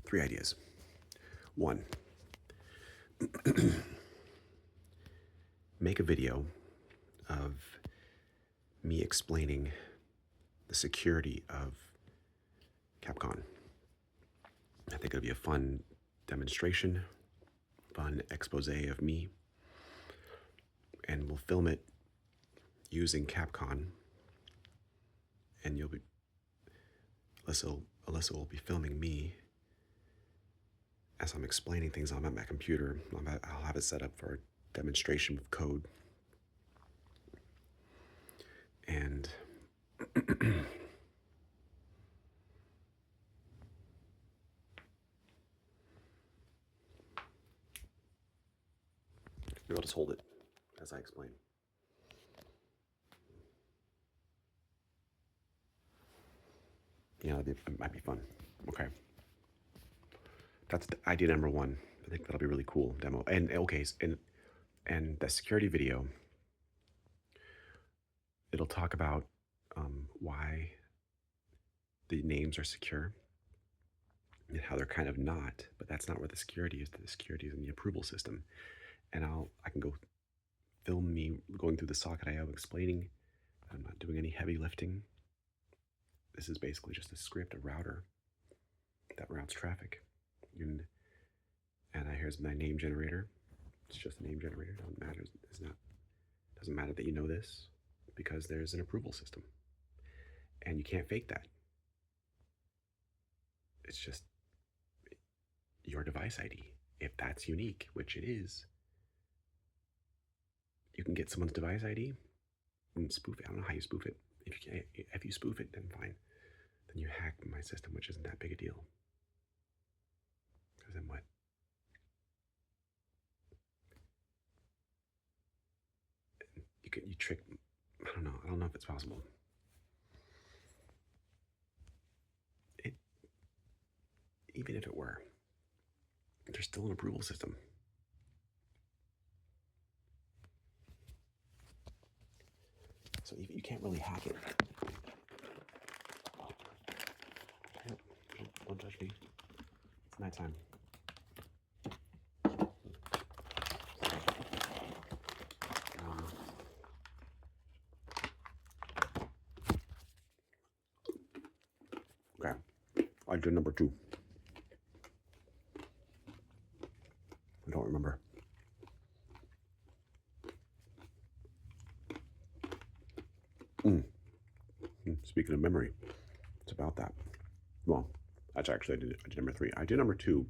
Three ideas. One, make a video of me explaining the security of Capcom. I think it'll be a fun demonstration, fun expose of me, and we'll film it using Capcom. And you'll be Alyssa will be filming me as I'm explaining things. I'm at my computer. I'll have it set up for a demonstration with code. And maybe I'll just hold it as I explain. Yeah, it might be fun. Okay. That's idea number one. I think that'll be really cool demo. And okay, and the security video, it'll talk about why the names are secure and how they're kind of not, but that's not where the security is. The security is in the approval system. And I can go film me going through the Socket.io explaining. I'm not doing any heavy lifting. This is basically just a script, a router that routes traffic. And here's my name generator. It's just a name generator. Doesn't matter that you know this because there's an approval system. And you can't fake that. It's just your device ID. If that's unique, which it is, you can get someone's device ID and spoof it. I don't know how you spoof it. If you spoof it, then fine. Then you hack my system, which isn't that big a deal. Because then what? You trick. I don't know if it's possible. Even if it were, there's still an approval system. So you can't really hack it. Don't touch me. It's nighttime. Okay, idea number two. I don't remember. Speaking of memory, it's about that. Well, that's actually idea number three. Idea number two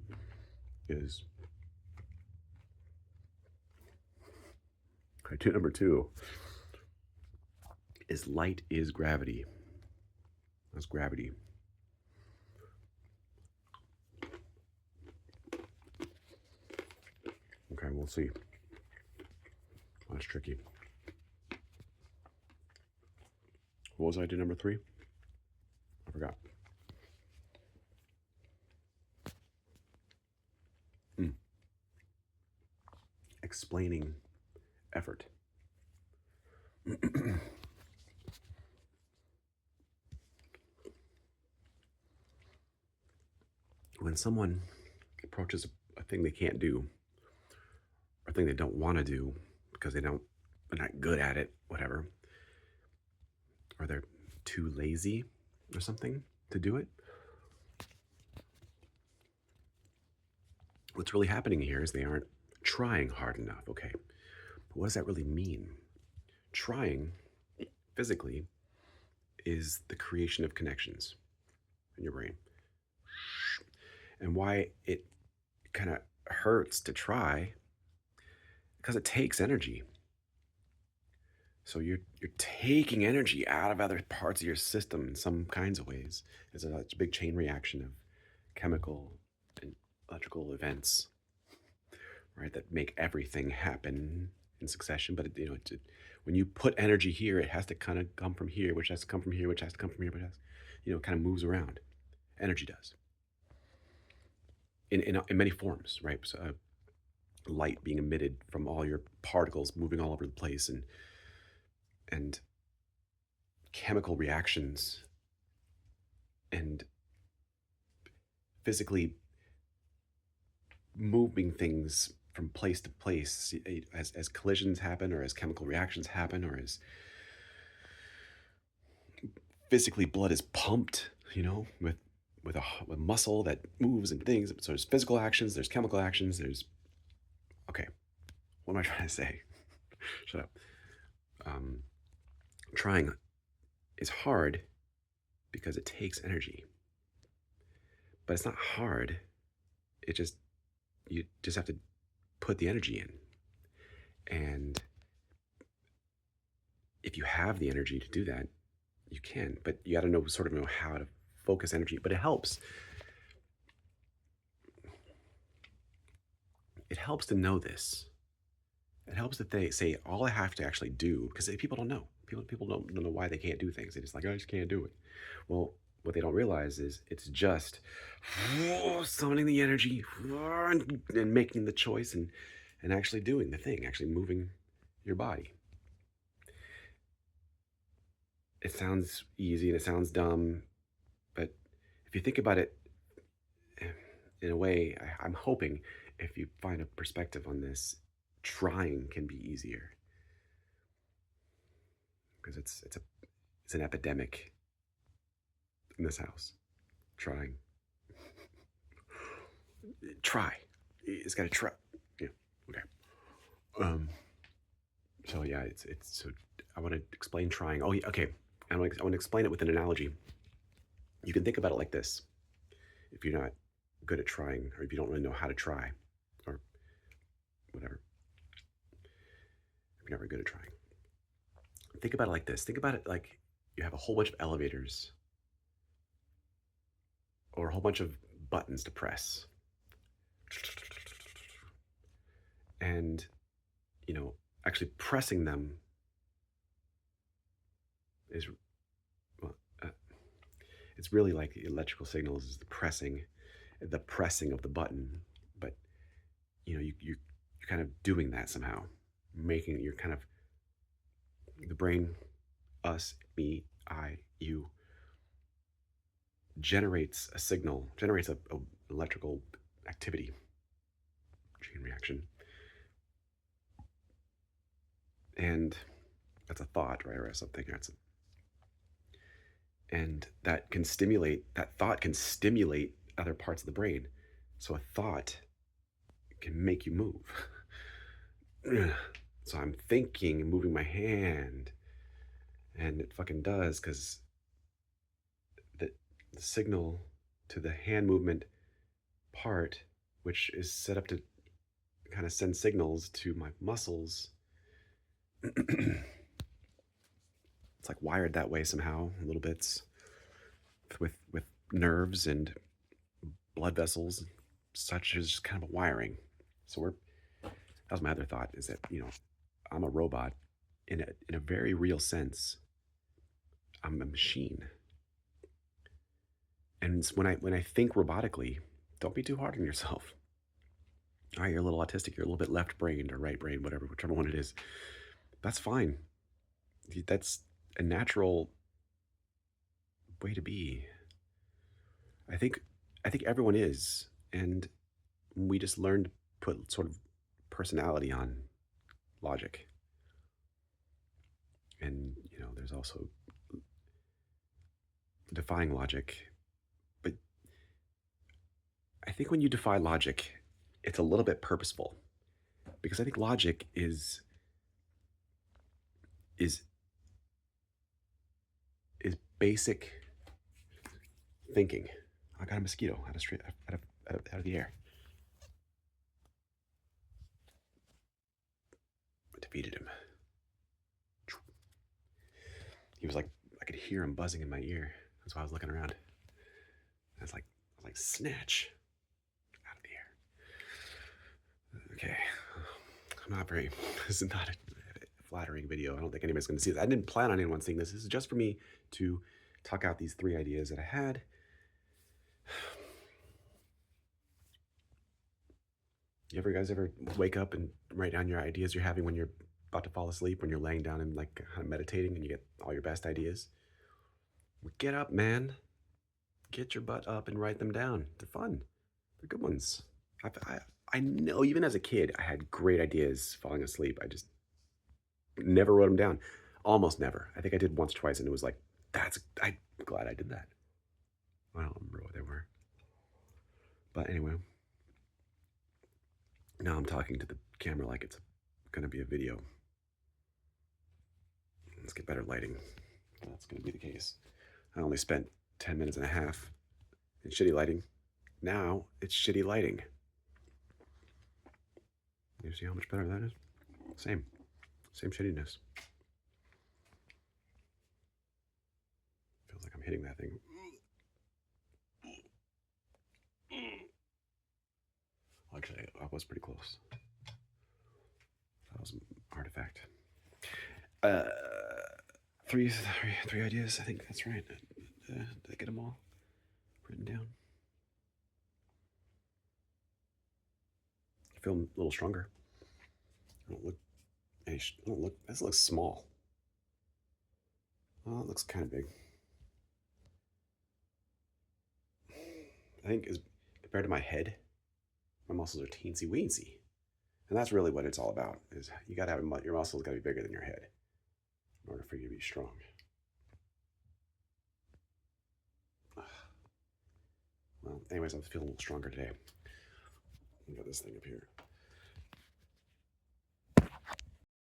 is light is gravity. That's gravity. Okay, we'll see. That's tricky. What was idea number three? I forgot. Explaining effort. When someone approaches a thing they can't do, or a thing they don't want to do because they're not good at it, whatever, or they're too lazy or something to do it, what's really happening here is they aren't trying hard enough. Okay, but what does that really mean? Trying physically is the creation of connections in your brain. And why it kind of hurts to try, because it takes energy. So you're taking energy out of other parts of your system in some kinds of ways. It's a big chain reaction of chemical and electrical events, right, that make everything happen in succession. But when you put energy here, it has to kind of come from here, which has to come from here, which has to come from here, but it kind of moves around. Energy does. In many forms, right? So, light being emitted from all your particles moving all over the place, and chemical reactions, and physically moving things from place to place as collisions happen, or as chemical reactions happen, or as physically blood is pumped, with muscle that moves and things. So there's physical actions, there's chemical actions, there's okay. What am I trying to say? Shut up. Um, Trying is hard because it takes energy, but it's not hard. It just you just have to put the energy in, and if you have the energy to do that, you can. But you got to know how to focus energy. But it helps. It helps to know this. It helps that they say all I have to actually do, because people don't know. People don't know why they can't do things. They just like, I just can't do it. Well, what they don't realize is it's just summoning the energy and making the choice, and actually doing the thing, actually moving your body. It sounds easy and it sounds dumb, but if you think about it in a way, I'm hoping if you find a perspective on this, trying can be easier, because it's an epidemic in this house. Trying, try. It's got to try. Yeah. Okay. Um. So yeah, it's so I want to explain trying. Oh yeah. Okay. I want to explain it with an analogy. You can think about it like this: if you're not good at trying, or if you don't really know how to try, or whatever, if you're never good at trying, think about it like this. Think about it like you have a whole bunch of elevators or a whole bunch of buttons to press. And, actually pressing them is, well, it's really like the electrical signals is the pressing of the button. But, you're kind of doing that somehow, you're kind of, the brain, us, me, I, you, generates a electrical activity, chain reaction. And that's a thought, right? Or something. And that thought can stimulate other parts of the brain. So a thought can make you move. So I'm thinking and moving my hand, and it fucking does, because the signal to the hand movement part, which is set up to kind of send signals to my muscles, it's like wired that way somehow, little bits, with nerves and blood vessels, such as kind of a wiring. So that was my other thought, is that I'm a robot in a very real sense. I'm a machine, and when I think robotically, don't be too hard on yourself. All right, you're a little autistic. You're a little bit left brained or right brained, whatever, whichever one it is. That's fine. That's a natural way to be. I think I think everyone is, and we just learn to put sort of personality on logic. And there's also defying logic. But I think when you defy logic, it's a little bit purposeful, because I think logic is is basic thinking. I got a mosquito out of the air. I defeated him. He was like, I could hear him buzzing in my ear. That's why I was looking around. I was like, snatch out of the air. Okay. I'm not very, this is not a flattering video. I don't think anybody's going to see this. I didn't plan on anyone seeing this. This is just for me to talk out these 3 ideas that I had. You guys ever wake up and write down your ideas you're having when you're about to fall asleep, when you're laying down and like kind of meditating, and you get all your best ideas? Well, get up, man. Get your butt up and write them down. They're fun. They're good ones. I I know even as a kid, I had great ideas falling asleep. I just never wrote them down. Almost never. I think I did once, twice, and it was like, I'm glad I did that. I don't remember what they were. But anyway, now I'm talking to the camera like it's going to be a video. Let's get better lighting. That's going to be the case. I only spent 10 minutes and a half in shitty lighting. Now it's shitty lighting. You see how much better that is? Same. Same shittiness. Feels like I'm hitting that thing. Actually, I was pretty close. That was an artifact. Uh, three ideas. I think that's right. Did I get them all written down? I feel a little stronger. I don't look. I don't look. This looks small. Oh, it looks kind of big. I think is compared to my head, my muscles are teensy weensy, and that's really what it's all about. Is you got to have your muscles got to be bigger than your head in order for you to be strong. Well, anyways, I'm feeling a little stronger today. I got this thing up here.